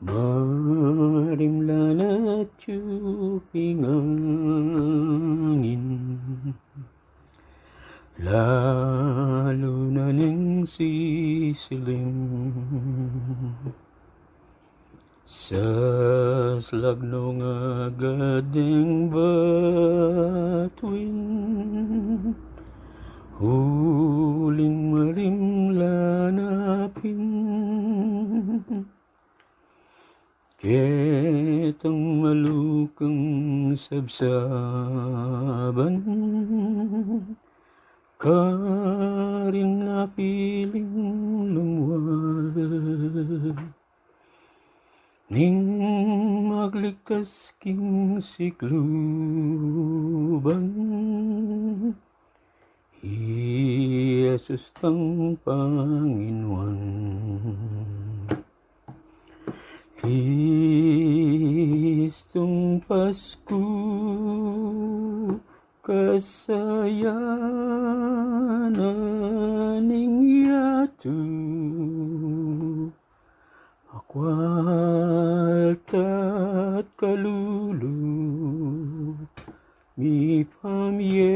Marimlan at tubig angin, lalo na ng sisilim sa slagno nga gading batuin, huling marimlanapin. Ketang malukang sabsaban, karin na piling lumuwag, ning magligtas king sikluban. Jesus tang Panginoon, Kristong Pasko, kasayanan ning yato, akwaltat kalulu, mi pamye